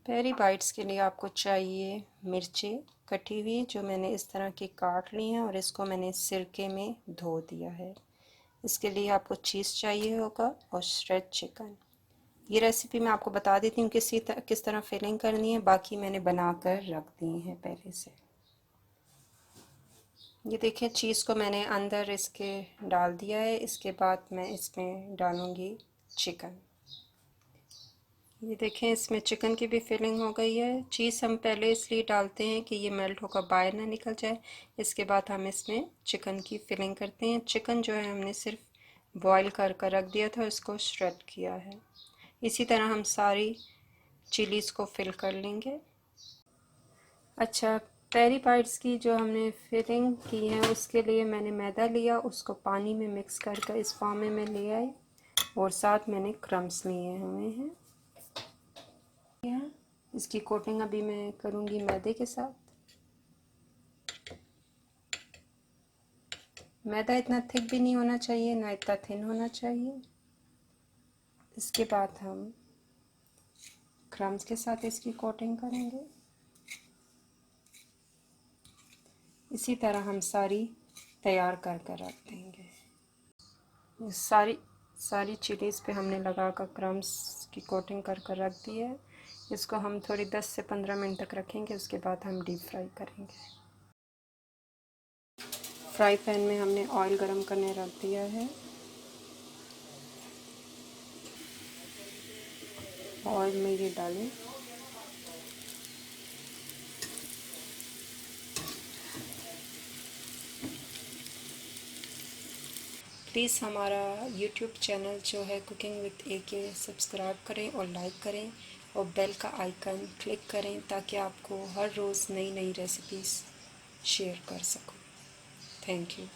Peri bytes के लिए आपको चाहिए मिर्चें कटी हुई, जो मैंने इस तरह की काट ली हैं और इसको मैंने सिरके में धो दिया है। इसके लिए आपको चीज़ चाहिए होगा और श्रेड चिकन। ये रेसिपी मैं आपको बता देती हूँ किस तरह फिलिंग करनी है, बाकी मैंने बना कर रख दी है पहले से। ये देखिए चीज़ को मैंने अंदर इसके डाल दिया है। इसके बाद मैं इसमें डालूँगी चिकन। ये देखें इसमें चिकन की भी फिलिंग हो गई है। चीज़ हम पहले इसलिए डालते हैं कि ये मेल्ट होकर बाहर ना निकल जाए। इसके बाद हम इसमें चिकन की फिलिंग करते हैं। चिकन जो है हमने सिर्फ बॉईल कर रख दिया था, इसको श्रेड किया है। इसी तरह हम सारी चिलीज़ को फिल कर लेंगे। अच्छा, पेरी बाइट्स की जो हमने फिलिंग की है उसके लिए मैंने मैदा लिया, उसको पानी में मिक्स कर इस फॉर्म में मैं ले आई और साथ मैंने क्रम्स लिए हुए हैं। इसकी कोटिंग अभी मैं करूँगी मैदे के साथ। मैदा इतना थिक भी नहीं होना चाहिए, ना इतना थिन होना चाहिए। इसके बाद हम क्रम्स के साथ इसकी कोटिंग करेंगे। इसी तरह हम सारी तैयार कर रख देंगे। सारी चिलीज़ पे हमने लगा कर क्रम्स की कोटिंग कर रख दी है। इसको हम थोड़ी 10 से 15 मिनट तक रखेंगे, उसके बाद हम डीप फ्राई करेंगे। फ्राई पैन में हमने ऑयल गरम करने रख दिया है। ऑयल में ये डालें। प्लीज़ हमारा यूट्यूब चैनल जो है कुकिंग विद AK सब्सक्राइब करें और लाइक करें और बेल का आइकन क्लिक करें ताकि आपको हर रोज़ नई नई रेसिपीज़ शेयर कर सकूं। Thank you.